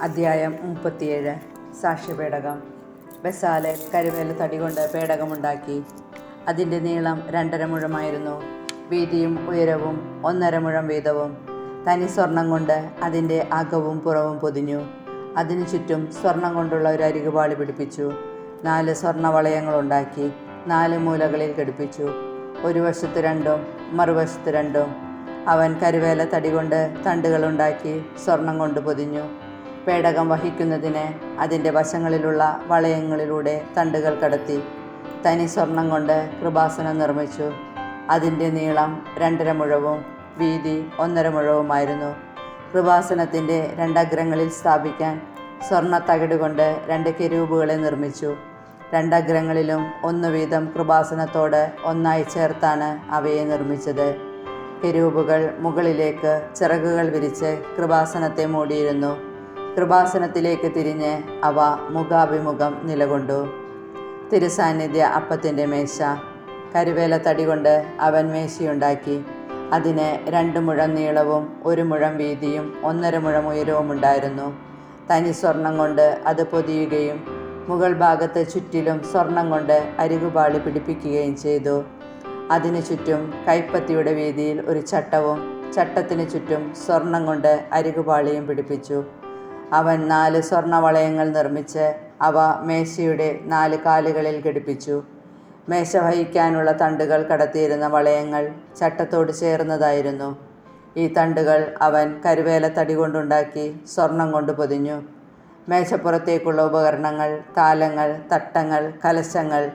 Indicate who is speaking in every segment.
Speaker 1: അദ്ധ്യായം 37. സാക്ഷ്യപേടകം. ബെസാലെ കരുവേല തടി കൊണ്ട് പേടകമുണ്ടാക്കി. അതിൻ്റെ നീളം 2.5 മുഴമായിരുന്നു. വീതിയും ഉയരവും 1.5 മുഴം വീതവും. തനി സ്വർണം കൊണ്ട് അതിൻ്റെ അകവും പുറവും പൊതിഞ്ഞു. അതിനു ചുറ്റും സ്വർണം കൊണ്ടുള്ള ഒരു അരികുപാളി പിടിപ്പിച്ചു. 4 സ്വർണ്ണവളയങ്ങളുണ്ടാക്കി 4 മൂലകളിൽ ഘടിപ്പിച്ചു. ഒരു വശത്ത് 2ഉം മറുവശത്ത് 2ഉം. അവൻ കരുവേല തടി കൊണ്ട് തണ്ടുകളുണ്ടാക്കി സ്വർണം കൊണ്ട് പൊതിഞ്ഞു. പേടകം വഹിക്കുന്നതിന് അതിൻ്റെ വശങ്ങളിലുള്ള വളയങ്ങളിലൂടെ തണ്ടുകൾ കടത്തി. തനി സ്വർണം കൊണ്ട് കൃപാസനം നിർമ്മിച്ചു. അതിൻ്റെ നീളം 2.5 മുഴവും വീതി 1.5 മുഴവുമായിരുന്നു. കൃപാസനത്തിൻ്റെ 2 അഗ്രങ്ങളിൽ സ്ഥാപിക്കാൻ സ്വർണ്ണ തകിട് കൊണ്ട് 2 കെരൂബുകളെ നിർമ്മിച്ചു. 2 അഗ്രങ്ങളിലും 1 വീതം കൃപാസനത്തോട് ഒന്നായി ചേർത്താണ് അവയെ നിർമ്മിച്ചത്. കെരൂബുകൾ മുകളിലേക്ക് ചിറകുകൾ വിരിച്ച് കൃപാസനത്തെ മൂടിയിരുന്നു. കൃപാസനത്തിലേക്ക് തിരിഞ്ഞ് അവ മുഖാഭിമുഖം നിലകൊണ്ടു. തിരുസാന്നിധ്യ അപ്പത്തിൻ്റെ മേശ. കരുവേല തടി കൊണ്ട് അവൻ മേശയുണ്ടാക്കി. അതിന് 2 മുഴം നീളവും 1 മുഴം വീതിയും 1.5 മുഴം ഉയരവും ഉണ്ടായിരുന്നു. തനി സ്വർണം കൊണ്ട് അത് പൊതിയുകയും മുകൾ ഭാഗത്ത് ചുറ്റിലും സ്വർണം കൊണ്ട് അരികുപാളി പിടിപ്പിക്കുകയും ചെയ്തു. അതിനു ചുറ്റും കൈപ്പത്തിയുടെ വീതിയിൽ ഒരു ചട്ടവും ചട്ടത്തിനു ചുറ്റും സ്വർണം കൊണ്ട് അരികുപാളിയും പിടിപ്പിച്ചു. അവൻ 4 സ്വർണ്ണവളയങ്ങൾ നിർമ്മിച്ച് അവ മേശയുടെ 4 കാലുകളിൽ ഘടിപ്പിച്ചു. മേശ വഹിക്കാനുള്ള തണ്ടുകൾ കടത്തിയിരുന്ന വളയങ്ങൾ ചട്ടത്തോട് ചേർന്നതായിരുന്നു. ഈ തണ്ടുകൾ അവൻ കരുവേല തടി കൊണ്ടുണ്ടാക്കി സ്വർണം കൊണ്ട് പൊതിഞ്ഞു. മേശപ്പുറത്തേക്കുള്ള ഉപകരണങ്ങൾ, താലങ്ങൾ, തട്ടങ്ങൾ, കലശങ്ങൾ,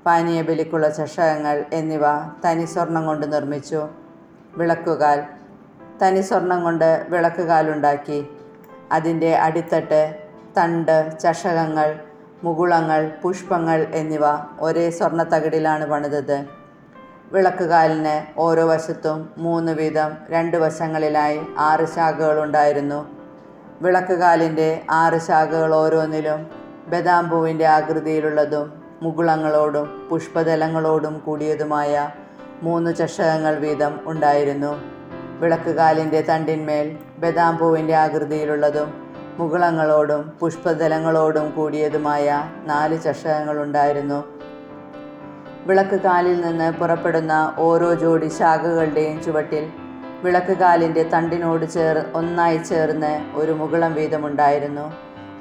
Speaker 1: പാനീയബലിക്കുള്ള ചഷകങ്ങൾ എന്നിവ തനി സ്വർണം കൊണ്ട് നിർമ്മിച്ചു. വിളക്കുകാൽ. തനി സ്വർണം കൊണ്ട് വിളക്കുകാലുണ്ടാക്കി. അതിൻ്റെ അടിത്തട്ട്, തണ്ട്, ചഷകങ്ങൾ, മുകുളങ്ങൾ, പുഷ്പങ്ങൾ എന്നിവ ഒരേ സ്വർണ്ണ തകിടിലാണ് പണിതത്. വിളക്കുകാലിന് ഓരോ വശത്തും 3 വീതം 2 വശങ്ങളിലായി 6 ശാഖകളുണ്ടായിരുന്നു. വിളക്കുകാലിൻ്റെ 6 ശാഖകൾ ഓരോന്നിലും ബദാംപൂവിൻ്റെ ആകൃതിയിലുള്ളതും മുകുളങ്ങളോടും പുഷ്പദലങ്ങളോടും കൂടിയതുമായ 3 ചഷകങ്ങൾ വീതം ഉണ്ടായിരുന്നു. വിളക്കുകാലിൻ്റെ തണ്ടിന്മേൽ ബദാംപൂവിൻ്റെ ആകൃതിയിലുള്ളതും മുകുളങ്ങളോടും പുഷ്പദലങ്ങളോടും കൂടിയതുമായ 4 ചഷകങ്ങളുണ്ടായിരുന്നു. വിളക്കുകാലിൽ നിന്ന് പുറപ്പെടുന്ന ഓരോ ജോഡി ശാഖകളുടെയും ചുവട്ടിൽ വിളക്കുകാലിൻ്റെ തണ്ടിനോട് ഒന്നായി ചേർന്ന് ഒരു മുകുളം വീതമുണ്ടായിരുന്നു.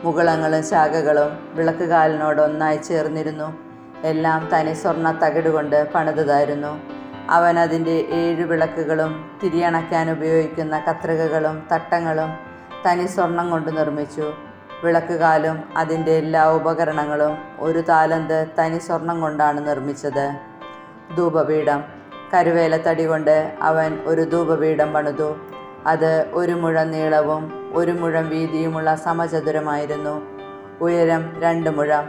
Speaker 1: മുകുളങ്ങളും ശാഖകളും വിളക്കുകാലിനോട് ഒന്നായി ചേർന്നിരുന്നു. എല്ലാം തനി സ്വർണ്ണ തകിട് കൊണ്ട് പണിതതായിരുന്നു. അവൻ അതിൻ്റെ 7 വിളക്കുകളും തിരിയണയ്ക്കാൻ ഉപയോഗിക്കുന്ന കത്രികകളും തട്ടങ്ങളും തനി സ്വർണം കൊണ്ട് നിർമ്മിച്ചു. വിളക്കുകാലും അതിൻ്റെ എല്ലാ ഉപകരണങ്ങളും 1 താലന്ത് തനി സ്വർണം കൊണ്ടാണ് നിർമ്മിച്ചത്. ധൂപപീഠം. കരുവേല തടി കൊണ്ട് അവൻ ഒരു ധൂപപീഠം പണിതു. അത് 1 മുഴം നീളവും 1 മുഴം വീതിയുമുള്ള സമചതുരമായിരുന്നു. ഉയരം 2 മുഴം.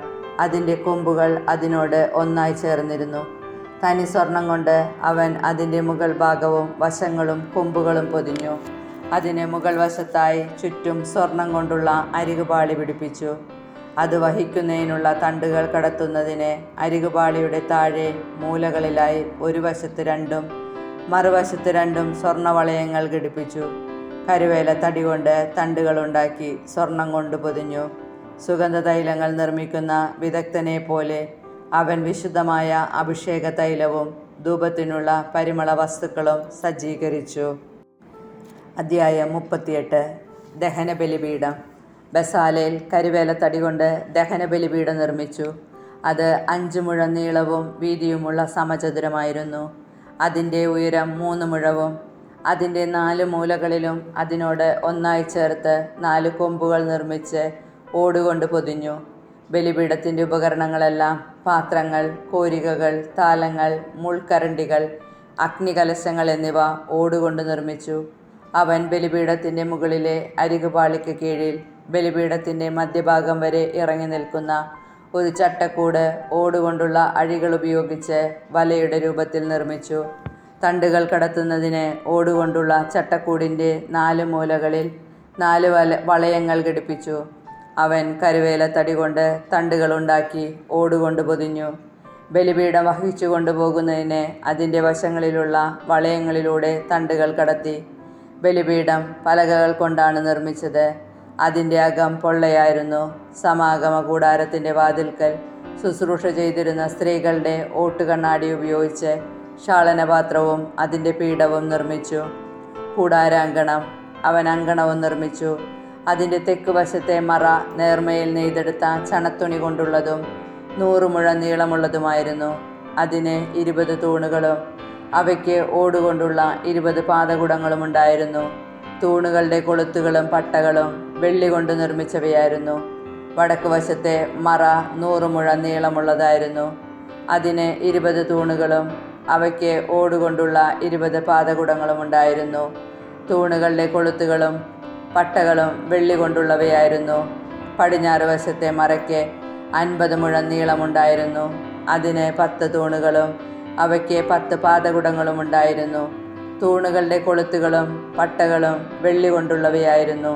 Speaker 1: അതിൻ്റെ കൊമ്പുകൾ അതിനോട് ഒന്നായി ചേർന്നിരുന്നു. തനി സ്വർണം കൊണ്ട് അവൻ അതിൻ്റെ മുകൾ ഭാഗവും വശങ്ങളും കൊമ്പുകളും പൊതിഞ്ഞു. അതിന് മുകൾ വശത്തായി ചുറ്റും സ്വർണം കൊണ്ടുള്ള അരികുപാളി പിടിപ്പിച്ചു. അത് വഹിക്കുന്നതിനുള്ള തണ്ടുകൾ കടത്തുന്നതിന് അരികുപാളിയുടെ താഴെ മൂലകളിലായി ഒരു വശത്ത് 2ഉം മറുവശത്ത് 2ഉം സ്വർണ്ണവളയങ്ങൾ ഘടിപ്പിച്ചു. കരുവേല തടി കൊണ്ട് തണ്ടുകളുണ്ടാക്കി സ്വർണം കൊണ്ട് പൊതിഞ്ഞു. സുഗന്ധതൈലങ്ങൾ നിർമ്മിക്കുന്ന വിദഗ്ധനെ പോലെ അവൻ വിശുദ്ധമായ അഭിഷേക തൈലവും ധൂപത്തിനുള്ള പരിമള വസ്തുക്കളും സജ്ജീകരിച്ചു. അദ്ധ്യായം 38. ദഹനബലിപീഠം. ബസാലേൽ കരുവേല തടി കൊണ്ട് ദഹനബലിപീഠം നിർമ്മിച്ചു. അത് 5 മുഴം നീളവും വീതിയുമുള്ള സമചതുരമായിരുന്നു. അതിൻ്റെ ഉയരം 3 മുഴവും. അതിൻ്റെ 4 മൂലകളിലും അതിനോട് ഒന്നായി ചേർത്ത് 4 കൊമ്പുകൾ നിർമ്മിച്ച് ഓടുകൊണ്ട് പൊതിഞ്ഞു. ബലിപീഠത്തിൻ്റെ ഉപകരണങ്ങളെല്ലാം പാത്രങ്ങൾ, കോരികകൾ, താലങ്ങൾ, മുൾക്കരണ്ടികൾ, അഗ്നികലശങ്ങൾ എന്നിവ ഓടുകൊണ്ട് നിർമ്മിച്ചു. അവൻ ബലിപീഠത്തിൻ്റെ മുകളിലെ അരികുപാളിക്ക് കീഴിൽ ബലിപീഠത്തിൻ്റെ മധ്യഭാഗം വരെ ഇറങ്ങി നിൽക്കുന്ന ഒരു ചട്ടക്കൂട് ഓടുകൊണ്ടുള്ള അഴികൾ ഉപയോഗിച്ച് വലയുടെ രൂപത്തിൽ നിർമ്മിച്ചു. തണ്ടുകൾ കടത്തുന്നതിന് ഓടുകൊണ്ടുള്ള ചട്ടക്കൂടിൻ്റെ 4 മൂലകളിൽ 4 വളയങ്ങൾ ഘടിപ്പിച്ചു. അവൻ കരുവേല തടി കൊണ്ട് തണ്ടുകളുണ്ടാക്കി ഓടുകൊണ്ട് പൊതിഞ്ഞു. ബലിപീഠം വഹിച്ചു കൊണ്ടുപോകുന്നതിന് അതിൻ്റെ വശങ്ങളിലുള്ള വളയങ്ങളിലൂടെ തണ്ടുകൾ കടത്തി. ബലിപീഠം പലകകൾ കൊണ്ടാണ് നിർമ്മിച്ചത്. അതിൻ്റെ അകം പൊള്ളയായിരുന്നു. സമാഗമ കൂടാരത്തിൻ്റെ വാതിൽക്കൽ ശുശ്രൂഷ ചെയ്തിരുന്ന സ്ത്രീകളുടെ ഓട്ടുകണ്ണാടി ഉപയോഗിച്ച് ക്ഷാളനപാത്രവും അതിൻ്റെ പീഠവും നിർമ്മിച്ചു. കൂടാരാങ്കണം അവൻ അങ്കണവും നിർമ്മിച്ചു. അതിൻ്റെ തെക്ക് വശത്തെ മറ നേർമയിൽ നെയ്തെടുത്ത ചണത്തുണി കൊണ്ടുള്ളതും 100 മുഴം നീളമുള്ളതുമായിരുന്നു. അതിന് 20 തൂണുകളും അവയ്ക്ക് ഓടുകൊണ്ടുള്ള 20 പാദകുടങ്ങളും ഉണ്ടായിരുന്നു. തൂണുകളുടെ കൊളുത്തുകളും പട്ടകളും വെള്ളി കൊണ്ട് നിർമ്മിച്ചവയായിരുന്നു. വടക്ക് വശത്തെ മറ 100 മുഴം നീളമുള്ളതായിരുന്നു. അതിന് 20 തൂണുകളും അവയ്ക്ക് ഓടുകൊണ്ടുള്ള 20 പാദകുടങ്ങളും ഉണ്ടായിരുന്നു. തൂണുകളുടെ കൊളുത്തുകളും പട്ടകളും വെള്ളി കൊണ്ടുള്ളവയായിരുന്നു. പടിഞ്ഞാറ് വശത്തെ മറയ്ക്ക് 50 മുഴം നീളമുണ്ടായിരുന്നു. അതിന് 10 തൂണുകളും അവയ്ക്ക് 10 പാദകുടങ്ങളും ഉണ്ടായിരുന്നു. തൂണുകളുടെ കൊളുത്തുകളും പട്ടകളും വെള്ളി കൊണ്ടുള്ളവയായിരുന്നു.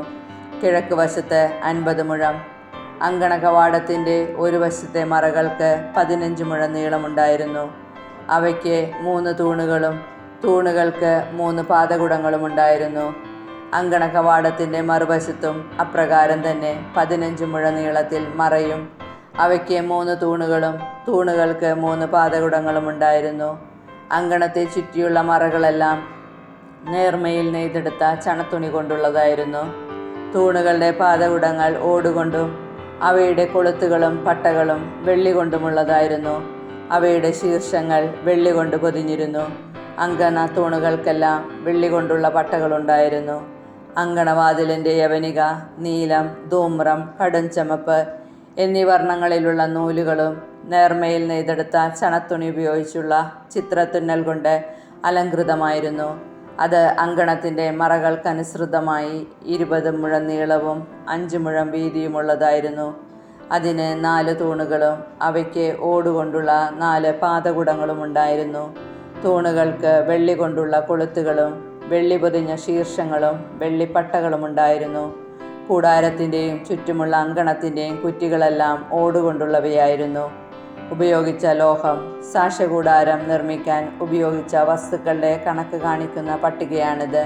Speaker 1: കിഴക്ക് വശത്ത് 50 മുഴം. അങ്കണ കവാടത്തിൻ്റെ ഒരു വശത്തെ മറകൾക്ക് 15 മുഴം നീളമുണ്ടായിരുന്നു. അവയ്ക്ക് 3 തൂണുകളും തൂണുകൾക്ക് 3 പാദകുടങ്ങളും ഉണ്ടായിരുന്നു. അങ്കണ കവാടത്തിൻ്റെ മറുവശത്തും അപ്രകാരം തന്നെ 15 മുഴ നീളത്തിൽ മറയും അവയ്ക്ക് 3 തൂണുകളും തൂണുകൾക്ക് 3 പാദകുടങ്ങളും ഉണ്ടായിരുന്നു. അങ്കണത്തെ ചുറ്റിയുള്ള മറകളെല്ലാം നേർമയിൽ നെയ്തെടുത്ത ചണത്തുണി കൊണ്ടുള്ളതായിരുന്നു. തൂണുകളുടെ പാദകുടങ്ങൾ ഓടുകൊണ്ടും അവയുടെ കൊളുത്തുകളും പട്ടകളും വെള്ളി കൊണ്ടുമുള്ളതായിരുന്നു. അവയുടെ ശീർഷങ്ങൾ വെള്ളി കൊണ്ട് പൊതിഞ്ഞിരുന്നു. അങ്കണ തൂണുകൾക്കെല്ലാം വെള്ളി കൊണ്ടുള്ള പട്ടകളുണ്ടായിരുന്നു. അങ്കണവാതിലിൻ്റെ യവനിക നീലം, ധൂമ്രം, കടും ചുമപ്പ് എന്നീ വർണ്ണങ്ങളിലുള്ള നൂലുകളും നേർമയിൽ നെയ്തെടുത്ത ചണത്തുണി ഉപയോഗിച്ചുള്ള ചിത്രത്തുന്നൽ കൊണ്ട് അലങ്കൃതമായിരുന്നു. അത് അങ്കണത്തിൻ്റെ മറകൾക്കനുസൃതമായി 20 മുഴം നീളവും 5 മുഴം വീതിയുമുള്ളതായിരുന്നു. അതിന് 4 തൂണുകളും അവയ്ക്ക് ഓടുകൊണ്ടുള്ള 4 പാദകുടങ്ങളും ഉണ്ടായിരുന്നു. തൂണുകൾക്ക് വെള്ളി കൊണ്ടുള്ള കൊളുത്തുകളും വെള്ളി പൊതിഞ്ഞ ശീർഷങ്ങളും വെള്ളിപ്പട്ടകളും ഉണ്ടായിരുന്നു. കൂടാരത്തിൻ്റെയും ചുറ്റുമുള്ള അങ്കണത്തിൻ്റെയും കുറ്റികളെല്ലാം ഓടുകൊണ്ടുള്ളവയായിരുന്നു. ഉപയോഗിച്ച ലോഹം. സാക്ഷ്യകൂടാരം നിർമ്മിക്കാൻ ഉപയോഗിച്ച വസ്തുക്കളുടെ കണക്ക് കാണിക്കുന്ന പട്ടികയാണിത്.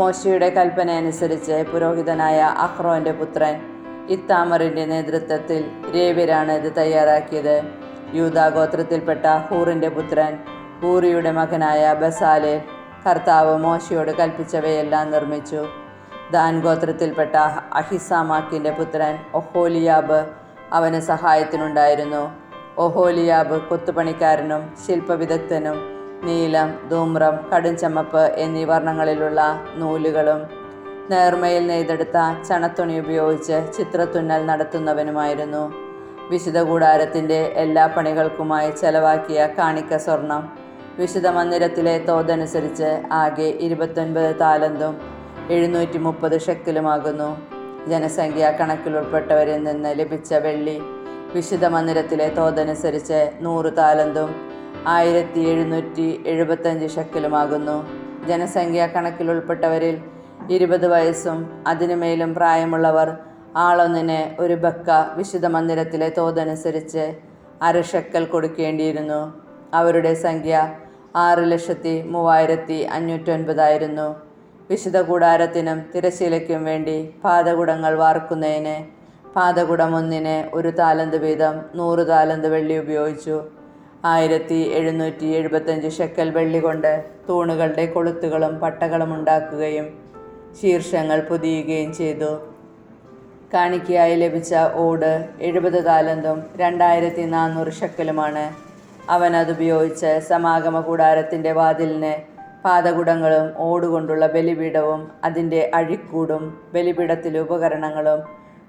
Speaker 1: മോശയുടെ കൽപ്പന അനുസരിച്ച് പുരോഹിതനായ അഹ്റോൻ്റെ പുത്രൻ ഇത്താമറിൻ്റെ നേതൃത്വത്തിൽ ലേവ്യരാണ് ഇത് തയ്യാറാക്കിയത്. യൂദാഗോത്രത്തിൽപ്പെട്ട ഹൂറിൻ്റെ പുത്രൻ ഊറിയുടെ മകനായ ബസാലേൽ കർത്താവ് മോശയോട് കൽപ്പിച്ചവയെല്ലാം നിർമ്മിച്ചു. ദാൻ ഗോത്രത്തിൽപ്പെട്ട അഹിസാമാക്കിൻ്റെ പുത്രൻ ഒഹോലിയാബ് അവന് സഹായത്തിനുണ്ടായിരുന്നു. ഒഹോലിയാബ് കൊത്തുപണിക്കാരനും ശില്പവിദഗ്ധനും. നീലം, ധൂമ്രം, കടും ചുമപ്പ് എന്നീ വർണ്ണങ്ങളിലുള്ള നൂലുകളും നേർമയിൽ നെയ്തെടുത്ത ചണത്തുണി ഉപയോഗിച്ച് ചിത്രത്തുന്നൽ നടത്തുന്നവനുമായിരുന്നു. വിശുദ്ധ കൂടാരത്തിൻ്റെ എല്ലാ പണികൾക്കുമായി ചെലവാക്കിയ കാണിക്ക സ്വർണം വിശുദ്ധ മന്ദിരത്തിലെ തോതനുസരിച്ച് ആകെ 29 താലന്തും 730 ഷെക്കലുമാകുന്നു. ജനസംഖ്യ കണക്കിലുൾപ്പെട്ടവരിൽ നിന്ന് ലഭിച്ച വെള്ളി വിശുദ്ധ മന്ദിരത്തിലെ തോതനുസരിച്ച് 100 താലന്തും 1775 ഷെക്കലുമാകുന്നു. ജനസംഖ്യ കണക്കിലുൾപ്പെട്ടവരിൽ 20 വയസ്സും അതിനുമേലും പ്രായമുള്ളവർ ആളൊന്നിന് ഒരു ബക്ക വിശുദ്ധ മന്ദിരത്തിലെ തോതനുസരിച്ച് 1/2 ഷെക്കൽ കൊടുക്കേണ്ടിയിരുന്നു. അവരുടെ സംഖ്യ 6,35,509 ആയിരുന്നു. വിശുദ്ധ കൂടാരത്തിനും തിരശ്ശീലയ്ക്കും വേണ്ടി പാദകുടങ്ങൾ വാർക്കുന്നതിന് പാദകുടം ഒന്നിന് 1 താലന്ത് വീതം 100 താലന്ത് വെള്ളി ഉപയോഗിച്ചു. 1775 ഷെക്കൽ വെള്ളി കൊണ്ട് തൂണുകളുടെ കൊളുത്തുകളും പട്ടകളും ഉണ്ടാക്കുകയും ശീർഷങ്ങൾ പൊതിയുകയും ചെയ്തു. കാണിക്കയായി ലഭിച്ച ഓട് 70 താലന്തും 2400 ഷെക്കലുമാണ്. അവൻ അതുപയോഗിച്ച് സമാഗമ കൂടാരത്തിൻ്റെ വാതിലിന് പാദകുടങ്ങളും ഓടുകൊണ്ടുള്ള ബലിപീഠവും അതിൻ്റെ അഴിക്കൂടും ബലിപീഠത്തിലെ ഉപകരണങ്ങളും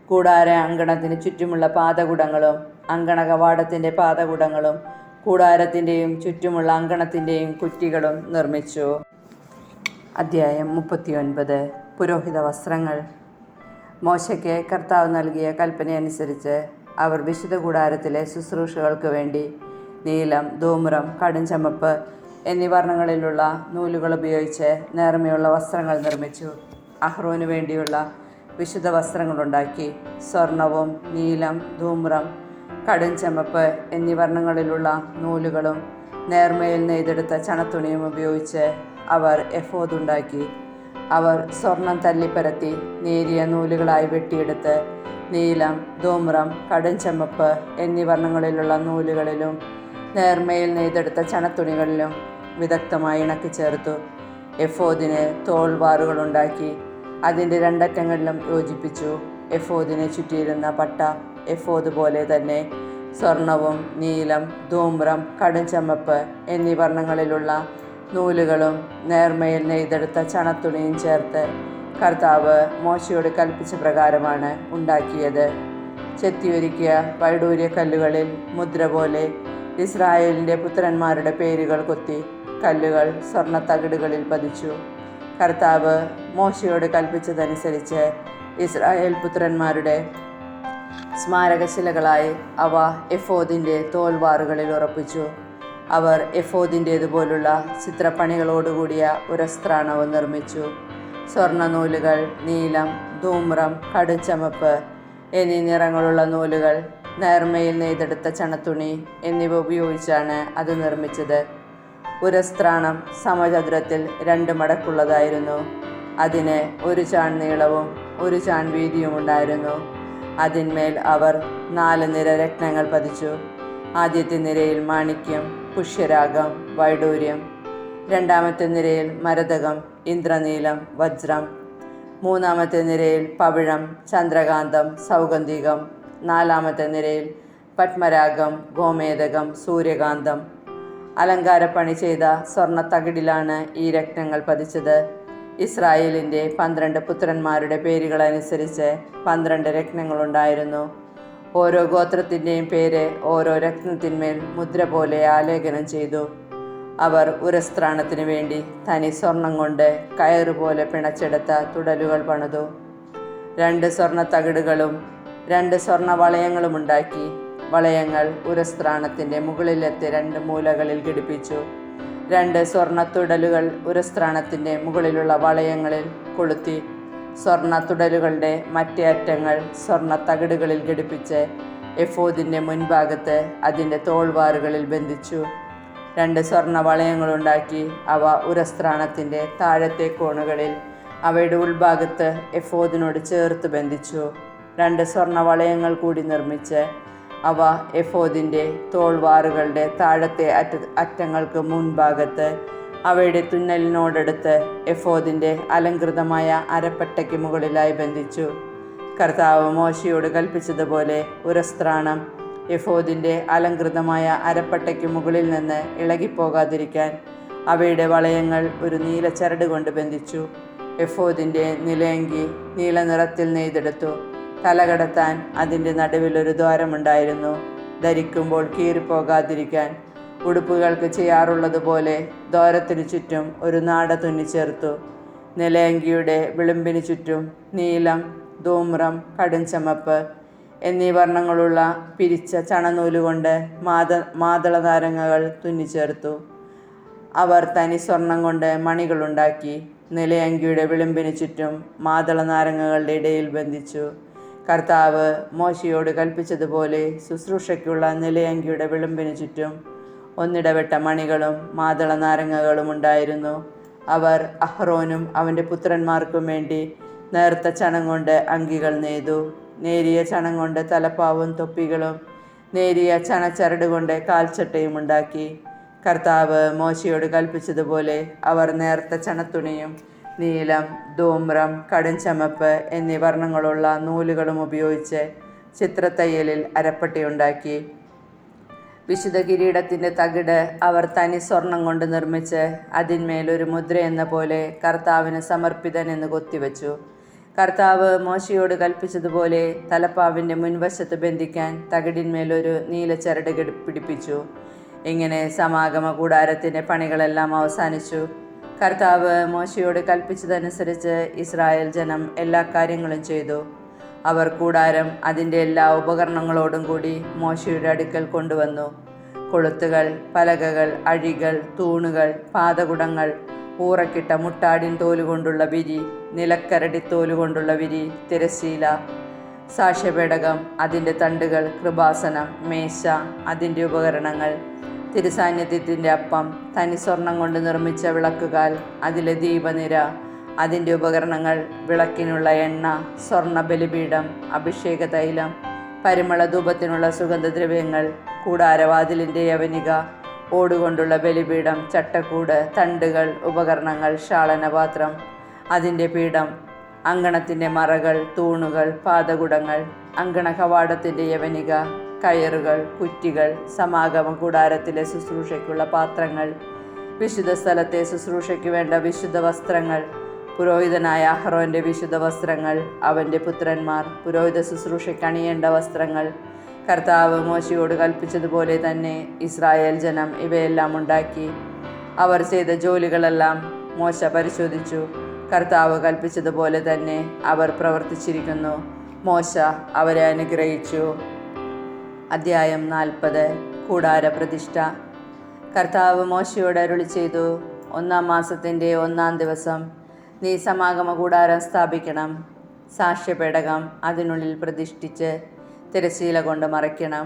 Speaker 1: കൂടാര അങ്കണത്തിന് ചുറ്റുമുള്ള പാദകുടങ്ങളും അങ്കണ കവാടത്തിൻ്റെ പാദകുടങ്ങളും കൂടാരത്തിൻ്റെയും ചുറ്റുമുള്ള അങ്കണത്തിൻ്റെയും കുറ്റികളും നിർമ്മിച്ചു. അധ്യായം 39. പുരോഹിത വസ്ത്രങ്ങൾ. മോശയ്ക്ക് കർത്താവ് നൽകിയ കൽപ്പനയനുസരിച്ച് അവർ വിശുദ്ധ കൂടാരത്തിലെ ശുശ്രൂഷകൾക്ക് വേണ്ടി നീലം, ധൂമ്രം, കടും ചുമപ്പ് എന്നീ വർണ്ണങ്ങളിലുള്ള നൂലുകൾ ഉപയോഗിച്ച് നേർമയുള്ള വസ്ത്രങ്ങൾ നിർമ്മിച്ചു. അഹ്റോനു വേണ്ടിയുള്ള വിശുദ്ധ വസ്ത്രങ്ങളുണ്ടാക്കി. സ്വർണവും നീലം, ധൂമ്രം, കടും ചുമപ്പ് എന്നീ വർണ്ണങ്ങളിലുള്ള നൂലുകളും നേർമയിൽ നെയ്തെടുത്ത ചണത്തുണിയും ഉപയോഗിച്ച് അവർ എഫോദുണ്ടാക്കി. അവർ സ്വർണം തല്ലിപ്പരത്തി നേരിയ നൂലുകളായി വെട്ടിയെടുത്ത് നീലം, ധൂമ്രം, കടുംചുമപ്പ് എന്നീ വർണ്ണങ്ങളിലുള്ള നൂലുകളിലും നേർമയിൽ നെയ്തെടുത്ത ചണത്തുണികളിലും വിദഗ്ധമായി ഇണക്കിച്ചേർത്തു. എഫോദിന് തോൾവാറുകളുണ്ടാക്കി അതിൻ്റെ രണ്ടറ്റങ്ങളിലും യോജിപ്പിച്ചു. എഫോദിനെ ചുറ്റിയിരുന്ന പട്ട എഫോദ് പോലെ തന്നെ സ്വർണവും നീലം, ധൂമ്രം, കടുംചുമപ്പ് എന്നീ വർണ്ണങ്ങളിലുള്ള നൂലുകളും നേർമയിൽ നെയ്തെടുത്ത ചണത്തുണിയും ചേർത്ത് കർത്താവ് മോശയോട് കൽപ്പിച്ച പ്രകാരമാണ് ഉണ്ടാക്കിയത്. ചെത്തിയൊരുക്കിയ വൈഡൂര്യ കല്ലുകളിൽ മുദ്ര പോലെ ഇസ്രായേലിൻ്റെ പുത്രന്മാരുടെ പേരുകൾ കൊത്തി കല്ലുകൾ സ്വർണ്ണ തകിടുകളിൽ പതിച്ചു. കർത്താവ് മോശയോട് കൽപ്പിച്ചതനുസരിച്ച് ഇസ്രായേൽ പുത്രന്മാരുടെ സ്മാരകശിലകളായി അവ എഫോദിൻ്റെ തോൽവാറുകളിൽ ഉറപ്പിച്ചു. അവർ എഫോദിൻ്റേതുപോലുള്ള ചിത്രപ്പണികളോടുകൂടിയ ഉരസ്ത്രാണവും നിർമ്മിച്ചു. സ്വർണ്ണ നൂലുകൾ, നീലം, ധൂമ്രം, കടുംചുമപ്പ് എന്നീ നിറങ്ങളുള്ള നൂലുകൾ, നേർമയിൽ നെയ്തെടുത്ത ചണത്തുണി എന്നിവ ഉപയോഗിച്ചാണ് അത് നിർമ്മിച്ചത്. ഉരസ്ത്രാണം സമചതുരത്തിൽ 2 മടക്കുള്ളതായിരുന്നു. അതിന് 1 ചാൺ നീളവും 1 ചാൺ വീതിയും ഉണ്ടായിരുന്നു. അതിന്മേൽ അവർ 4 നിര രത്നങ്ങൾ പതിച്ചു. ആദ്യത്തെ നിരയിൽ മാണിക്യം, പുഷ്യരാഗം, വൈഡൂര്യം. രണ്ടാമത്തെ നിരയിൽ മരതകം, ഇന്ദ്രനീലം, വജ്രം. മൂന്നാമത്തെ നിരയിൽ പവിഴം, ചന്ദ്രകാന്തം, സൗഗന്ധികം. നാലാമത്തെ നിരയിൽ പത്മരാഗം, ഗോമേതകം, സൂര്യകാന്തം. അലങ്കാരപ്പണി ചെയ്ത സ്വർണ്ണ തകിടിലാണ് ഈ രത്നങ്ങൾ പതിച്ചത്. ഇസ്രായേലിൻ്റെ 12 പുത്രന്മാരുടെ പേരുകളനുസരിച്ച് 12 രത്നങ്ങളുണ്ടായിരുന്നു. ഓരോ ഗോത്രത്തിൻ്റെയും പേര് ഓരോ രത്നത്തിന്മേൽ മുദ്ര പോലെ ആലേഖനം ചെയ്തു. അവർ ഉരസ്ത്രാണത്തിന് വേണ്ടി തനി സ്വർണം കൊണ്ട് കയറുപോലെ പിണച്ചെടുത്ത തുടലുകൾ പണിതു. 2 സ്വർണ്ണ തകിടുകളും 2 സ്വർണ്ണ വളയങ്ങളും ഉണ്ടാക്കി. വളയങ്ങൾ ഉരസ്ത്രാണത്തിൻ്റെ മുകളിലത്തെ 2 മൂലകളിൽ ഘടിപ്പിച്ചു. 2 സ്വർണ്ണ തുടലുകൾ ഉരസ്ത്രാണത്തിൻ്റെ മുകളിലുള്ള വളയങ്ങളിൽ കൊളുത്തി. സ്വർണ്ണ തുടലുകളുടെ മറ്റേ അറ്റങ്ങൾ സ്വർണ്ണ തകിടുകളിൽ ഘടിപ്പിച്ച് എഫോദിൻ്റെ മുൻഭാഗത്ത് അതിൻ്റെ തോൾവാറുകളിൽ ബന്ധിച്ചു. 2 സ്വർണ്ണ വളയങ്ങളുണ്ടാക്കി അവ ഉരസ്ത്രാണത്തിൻ്റെ താഴത്തെ കോണുകളിൽ അവയുടെ ഉൾഭാഗത്ത് എഫോദിനോട് ചേർത്ത് ബന്ധിച്ചു. 2 സ്വർണ്ണ വളയങ്ങൾ കൂടി നിർമ്മിച്ച് അവ എഫോദിൻ്റെ തോൾവാറുകളുടെ താഴത്തെ അറ്റങ്ങൾക്ക് മുൻഭാഗത്ത് അവയുടെ തുന്നലിനോടടുത്ത് എഫോദിൻ്റെ അലങ്കൃതമായ അരപ്പട്ടയ്ക്ക് മുകളിലായി ബന്ധിച്ചു. കർത്താവ് മോശയോട് കൽപ്പിച്ചതുപോലെ ഉരസ്ത്രാണം എഫോദിൻ്റെ അലങ്കൃതമായ അരപ്പട്ടയ്ക്ക് മുകളിൽ നിന്ന് ഇളകിപ്പോകാതിരിക്കാൻ അവയുടെ വളയങ്ങൾ ഒരു നീല ചരട് കൊണ്ട് ബന്ധിച്ചു. എഫോദിൻ്റെ നിലയങ്കി നീല നിറത്തിൽ നെയ്തെടുത്തു. തലകടത്താൻ അതിൻ്റെ നടുവിൽ ഒരു ദ്വാരമുണ്ടായിരുന്നു. ധരിക്കുമ്പോൾ കീറിപ്പോകാതിരിക്കാൻ ഉടുപ്പുകൾക്ക് ചെയ്യാറുള്ളതുപോലെ ദ്വാരത്തിനു ചുറ്റും ഒരു നാട തുന്നിച്ചേർത്തു. നിലയങ്കിയുടെ വിളിമ്പിന് ചുറ്റും നീലം, ധൂമ്രം, കടുംചുമപ്പ് എന്നീ വർണ്ണങ്ങളുള്ള പിരിച്ച ചണനൂലുകൊണ്ട് മാതളനാരങ്ങകൾ തുന്നിച്ചേർത്തു. അവർ തനി സ്വർണം കൊണ്ട് മണികളുണ്ടാക്കി നിലയങ്കിയുടെ വിളിമ്പിന് ചുറ്റും മാതളനാരങ്ങകളുടെ ഇടയിൽ ബന്ധിച്ചു. കർത്താവ് മോശയോട് കൽപ്പിച്ചതുപോലെ ശുശ്രൂഷയ്ക്കുള്ള നിലയങ്കിയുടെ വിളിമ്പിന് ചുറ്റും ഒന്നിടവിട്ട മണികളും മാതളനാരങ്ങകളും ഉണ്ടായിരുന്നു. അവർ അഹ്റോനും അവൻ്റെ പുത്രന്മാർക്കും വേണ്ടി നേർത്ത ചണം കൊണ്ട് അങ്കികൾ നെയ്തു. നേരിയ ചണം കൊണ്ട് തലപ്പാവും തൊപ്പികളും നേരിയ ചണച്ചരട് കൊണ്ട് കാൽച്ചട്ടയും ഉണ്ടാക്കി. കർത്താവ് മോശയോട് കൽപ്പിച്ചതുപോലെ അവർ നേർത്ത ചണത്തുണിയും നീലം, ധൂമ്രം, കടുംചുമപ്പ് എന്നീ വർണ്ണങ്ങളുള്ള നൂലുകളും ഉപയോഗിച്ച് ചിത്രത്തയ്യലിൽ അരപ്പട്ടയുണ്ടാക്കി. വിശുദ്ധ കിരീടത്തിൻ്റെ തകിട് അവർ തനി സ്വർണം കൊണ്ട് നിർമ്മിച്ച് അതിന്മേലൊരു മുദ്ര എന്ന പോലെ കർത്താവിന് സമർപ്പിതൻ എന്ന് കൊത്തിവെച്ചു. കർത്താവ് മോശയോട് കൽപ്പിച്ചതുപോലെ തലപ്പാവിൻ്റെ മുൻവശത്ത് ബന്ധിക്കാൻ തകിടിന്മേലൊരു നീലച്ചരട് പിടിപ്പിച്ചു. ഇങ്ങനെ സമാഗമ കൂടാരത്തിൻ്റെ പണികളെല്ലാം അവസാനിച്ചു. കർത്താവ് മോശയോട് കൽപ്പിച്ചതനുസരിച്ച് ഇസ്രായേൽ ജനം എല്ലാ കാര്യങ്ങളും ചെയ്തു. അവർ കൂടാരം അതിൻ്റെ എല്ലാ ഉപകരണങ്ങളോടും കൂടി മോശയുടെ അടുക്കൽ കൊണ്ടുവന്നു. കൊളുത്തുകൾ, പലകകൾ, അഴികൾ, തൂണുകൾ, പാദകുടങ്ങൾ, ഊറക്കിട്ട മുട്ടാടിൻ തോലുകൊണ്ടുള്ള വിരി, നിലക്കരടിത്തോലുകൊണ്ടുള്ള വിരി, തിരശ്ശീല, സാക്ഷ്യപേടകം, അതിൻ്റെ തണ്ടുകൾ, കൃപാസനം, മേശ, അതിൻ്റെ ഉപകരണങ്ങൾ, തിരുസാന്നിധ്യത്തിൻ്റെ അപ്പം, തനി സ്വർണം കൊണ്ട് നിർമ്മിച്ച വിളക്കുകാൽ, അതിലെ ദീപനിര, അതിൻ്റെ ഉപകരണങ്ങൾ: വിളക്കിനുള്ള എണ്ണ, സ്വർണ്ണ ബലിപീഠം, അഭിഷേക തൈലം, പരിമള ധൂപത്തിനുള്ള സുഗന്ധദ്രവ്യങ്ങൾ, കൂടാരവാതിലിൻ്റെ യവനിക, ഓടുകൊണ്ടുള്ള ബലിപീഠം, ചട്ടക്കൂട്, തണ്ടുകൾ, ഉപകരണങ്ങൾ, ക്ഷാളനപാത്രം, അതിൻ്റെ പീഠം, അങ്കണത്തിൻ്റെ മറകൾ, തൂണുകൾ, പാദകുടങ്ങൾ, അങ്കണ കവാടത്തിൻ്റെ യവനിക, കയറുകൾ, കുറ്റികൾ, സമാഗമ കൂടാരത്തിലെ ശുശ്രൂഷയ്ക്കുള്ള പാത്രങ്ങൾ, വിശുദ്ധ സ്ഥലത്തെ ശുശ്രൂഷയ്ക്ക് വേണ്ട വിശുദ്ധ വസ്ത്രങ്ങൾ, പുരോഹിതനായ അഹ്റോൻ്റെ വിശുദ്ധ വസ്ത്രങ്ങൾ, അവൻ്റെ പുത്രന്മാർ പുരോഹിത ശുശ്രൂഷയ്ക്ക് അണിയേണ്ട വസ്ത്രങ്ങൾ. കർത്താവ് മോശയോട് കൽപ്പിച്ചതുപോലെ തന്നെ ഇസ്രായേൽ ജനം ഇവയെല്ലാം ഉണ്ടാക്കി. അവർ ചെയ്ത ജോലികളെല്ലാം മോശ പരിശോധിച്ചു. കർത്താവ് കൽപ്പിച്ചതുപോലെ തന്നെ അവർ പ്രവർത്തിച്ചിരിക്കുന്നു. മോശ അവരെ അനുഗ്രഹിച്ചു. അധ്യായം 40. കൂടാര പ്രതിഷ്ഠ. കർത്താവ് മോശയോട് അരുളി ചെയ്തു: 1-ാം മാസത്തിൻ്റെ 1-ാം ദിവസം നീ സമാഗമ കൂടാരം സ്ഥാപിക്കണം. സാക്ഷ്യപേടകം അതിനുള്ളിൽ പ്രതിഷ്ഠിച്ച് തിരശ്ശീല കൊണ്ട് മറയ്ക്കണം.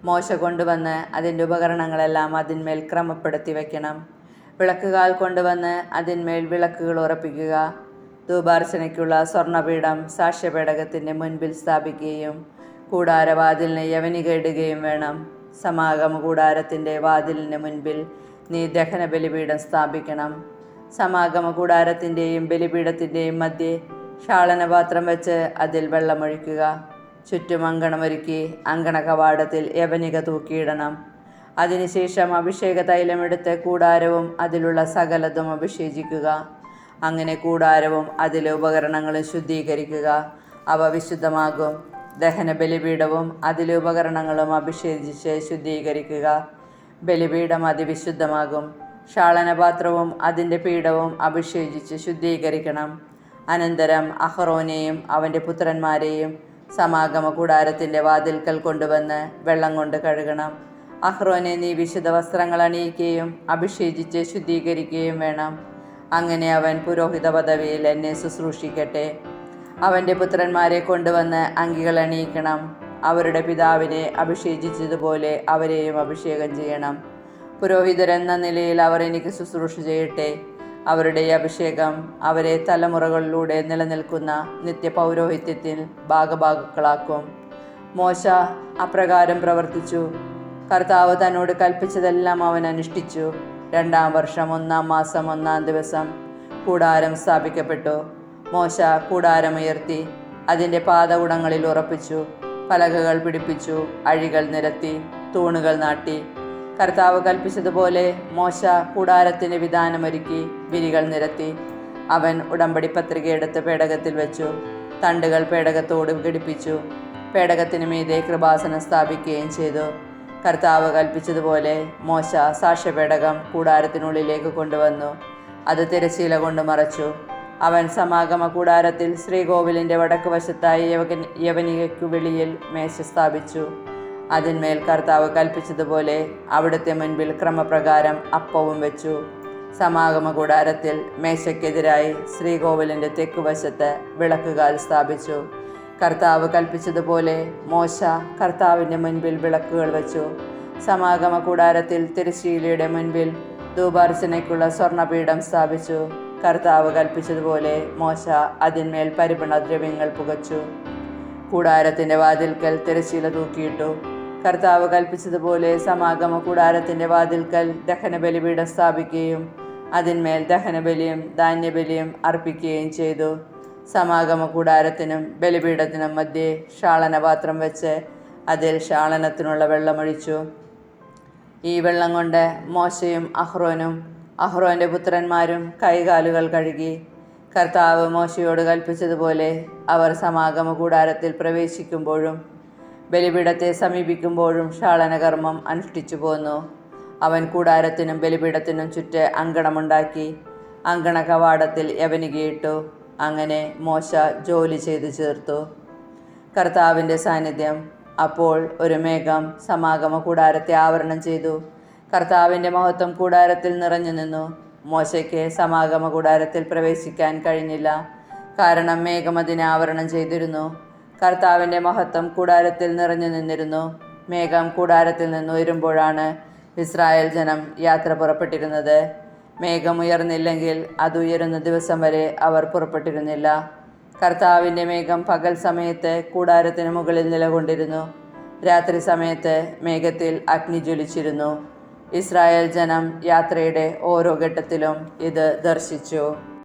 Speaker 1: മോശ കൊണ്ടുവന്ന് അതിൻ്റെ ഉപകരണങ്ങളെല്ലാം അതിന്മേൽ ക്രമപ്പെടുത്തി വയ്ക്കണം. വിളക്കുകാൽ കൊണ്ടുവന്ന് അതിന്മേൽ വിളക്കുകൾ ഉറപ്പിക്കുക. ധൂപാർച്ചനയ്ക്കുള്ള സ്വർണ്ണപീഠം സാക്ഷ്യപേടകത്തിൻ്റെ മുൻപിൽ സ്ഥാപിക്കുകയും കൂടാരവാതിലിന് യവനിക ഇടുകയും വേണം. സമാഗമ കൂടാരത്തിൻ്റെ വാതിലിന് മുൻപിൽ നീ ദഹന ബലിപീഠം സ്ഥാപിക്കണം. സമാഗമ കൂടാരത്തിൻ്റെയും ബലിപീഠത്തിൻ്റെയും മധ്യേ ക്ഷാളനപാത്രം വെച്ച് അതിൽ വെള്ളമൊഴിക്കുക. ചുറ്റും അങ്കണമൊരുക്കി അങ്കണ കവാടത്തിൽ യവനിക തൂക്കിയിടണം. അതിനുശേഷം അഭിഷേക തൈലമെടുത്ത് കൂടാരവും അതിലുള്ള സകലതും അഭിഷേചിക്കുക. അങ്ങനെ കൂടാരവും അതിലെ ഉപകരണങ്ങളും ശുദ്ധീകരിക്കുക. അവ വിശുദ്ധമാകും. ദഹന ബലിപീഠവും അതിലെ ഉപകരണങ്ങളും അഭിഷേചിച്ച് ശുദ്ധീകരിക്കുക. ബലിപീഠം അതിവിശുദ്ധമാകും. ക്ഷാളനപാത്രവും അതിൻ്റെ പീഠവും അഭിഷേചിച്ച് ശുദ്ധീകരിക്കണം. അനന്തരം അഹ്റോനെയും അവൻ്റെ പുത്രന്മാരെയും സമാഗമ കൂടാരത്തിൻ്റെ വാതിൽക്കൽ കൊണ്ടുവന്ന് വെള്ളം കൊണ്ട് കഴുകണം. അഹ്റോനെ നീ വിശുദ്ധ വസ്ത്രങ്ങൾ അണിയിക്കുകയും അഭിഷേചിച്ച് ശുദ്ധീകരിക്കുകയും വേണം. അങ്ങനെ അവൻ പുരോഹിത പദവിയിൽ എന്നെ ശുശ്രൂഷിക്കട്ടെ. അവൻ്റെ പുത്രന്മാരെ കൊണ്ടുവന്ന് അങ്കികൾ അണിയിക്കണം. അവരുടെ പിതാവിനെ അഭിഷേചിച്ചതുപോലെ അവരെയും അഭിഷേകം ചെയ്യണം. പുരോഹിതരെന്ന നിലയിൽ അവർ എനിക്ക് ശുശ്രൂഷ ചെയ്യട്ടെ. അവരുടെ അഭിഷേകം അവരെ തലമുറകളിലൂടെ നിലനിൽക്കുന്ന നിത്യപൗരോഹിത്യത്തിൽ ഭാഗഭാഗുക്കളാക്കും. മോശ അപ്രകാരം പ്രവർത്തിച്ചു. കർത്താവ് തന്നോട് കൽപ്പിച്ചതെല്ലാം അവൻ അനുഷ്ഠിച്ചു. 2-ാം വർഷം 1-ാം മാസം 1-ാം ദിവസം കൂടാരം സ്ഥാപിക്കപ്പെട്ടു. മോശ കൂടാരമുയർത്തി അതിൻ്റെ പാദകുടങ്ങളിൽ ഉറപ്പിച്ചു. പലകകൾ പിടിപ്പിച്ചു. അഴികൾ നിരത്തി. തൂണുകൾ നാട്ടി. കർത്താവ് കൽപ്പിച്ചതുപോലെ മോശ കൂടാരത്തിന് വിധാനമൊരുക്കി വിരികൾ നിരത്തി. അവൻ ഉടമ്പടി പത്രിക എടുത്ത് പേടകത്തിൽ വെച്ചു. തണ്ടുകൾ പേടകത്തോട് ഘടിപ്പിച്ചു. പേടകത്തിന് മീതെ കൃപാസനം സ്ഥാപിക്കുകയും ചെയ്തു. കർത്താവ് കൽപ്പിച്ചതുപോലെ മോശ സാക്ഷ്യപേടകം കൂടാരത്തിനുള്ളിലേക്ക് കൊണ്ടുവന്നു. അത് തിരശ്ശീല കൊണ്ട് മറച്ചു. അവൻ സമാഗമ കൂടാരത്തിൽ ശ്രീകോവിലിൻ്റെ വടക്ക് വശത്തായി യവനികയ്ക്കു വെളിയിൽ മേശ സ്ഥാപിച്ചു. അതിന്മേൽ കർത്താവ് കൽപ്പിച്ചതുപോലെ അവിടുത്തെ മുൻപിൽ ക്രമപ്രകാരം അപ്പവും വെച്ചു. സമാഗമ കൂടാരത്തിൽ മേശയ്ക്കെതിരായി ശ്രീകോവിലിൻ്റെ തെക്കുവശത്ത് വിളക്കുകാൽ സ്ഥാപിച്ചു. കർത്താവ് കൽപ്പിച്ചതുപോലെ മോശ കർത്താവിൻ്റെ മുൻപിൽ വിളക്കുകൾ വെച്ചു. സമാഗമ കൂടാരത്തിൽ തിരശ്ശീലയുടെ മുൻപിൽ ധൂപാർച്ചനയ്ക്കുള്ള സ്വർണ്ണപീഠം സ്ഥാപിച്ചു. കർത്താവ് കൽപ്പിച്ചതുപോലെ മോശ അതിന്മേൽ പരിമളദ്രവ്യങ്ങൾ പുകച്ചു. കൂടാരത്തിൻ്റെ വാതിൽക്കൽ തിരശ്ശീല തൂക്കിയിട്ടു. കർത്താവ് കൽപ്പിച്ചതുപോലെ സമാഗമ കൂടാരത്തിൻ്റെ വാതിൽക്കൽ ദഹനബലിപീഠം സ്ഥാപിക്കുകയും അതിന്മേൽ ദഹനബലിയും ധാന്യബലിയും അർപ്പിക്കുകയും ചെയ്തു. സമാഗമ കൂടാരത്തിനും ബലിപീഠത്തിനും മധ്യേ ക്ഷാളനപാത്രം വെച്ച് അതിൽ ക്ഷാളനത്തിനുള്ള വെള്ളമൊഴിച്ചു. ഈ വെള്ളം കൊണ്ട് മോശയും അഹ്റോനും അഹ്റോൻ്റെ പുത്രന്മാരും കൈകാലുകൾ കഴുകി. കർത്താവ് മോശയോട് കൽപ്പിച്ചതുപോലെ അവർ സമാഗമ കൂടാരത്തിൽ പ്രവേശിക്കുമ്പോഴും ബലിപീഠത്തെ സമീപിക്കുമ്പോഴും ക്ഷാളനകർമ്മം അനുഷ്ഠിച്ചു പോന്നു. അവൻ കൂടാരത്തിനും ബലിപീഠത്തിനും ചുറ്റ് അങ്കണമുണ്ടാക്കി. അങ്കണ കവാടത്തിൽ യവനികയിട്ടു. അങ്ങനെ മോശ ജോലി ചെയ്തു ചേർത്തു. കർത്താവിൻ്റെ സാന്നിധ്യം. അപ്പോൾ ഒരു മേഘം സമാഗമ കൂടാരത്തെ ആവരണം ചെയ്തു. കർത്താവിൻ്റെ മഹത്വം കൂടാരത്തിൽ നിറഞ്ഞു നിന്നു. മോശയ്ക്ക് സമാഗമ കൂടാരത്തിൽ പ്രവേശിക്കാൻ കഴിഞ്ഞില്ല, കാരണം മേഘം അതിനെ ആവരണം ചെയ്തിരുന്നു. കർത്താവിൻ്റെ മഹത്വം കൂടാരത്തിൽ നിറഞ്ഞു നിന്നിരുന്നു. മേഘം കൂടാരത്തിൽ നിന്ന് ഉയരുമ്പോഴാണ് ഇസ്രായേൽ ജനം യാത്ര പുറപ്പെട്ടിരുന്നത്. മേഘമുയർന്നില്ലെങ്കിൽ അതുയരുന്ന ദിവസം വരെ അവർ പുറപ്പെട്ടിരുന്നില്ല. കർത്താവിൻ്റെ മേഘം പകൽ സമയത്ത് കൂടാരത്തിന് മുകളിൽ നിലകൊണ്ടിരുന്നു. രാത്രി സമയത്ത് മേഘത്തിൽ അഗ്നി ജ്വലിച്ചിരുന്നു. ഇസ്രായേൽ ജനം യാത്രയുടെ ഓരോ ഘട്ടത്തിലും ഇത് ദർശിച്ചു.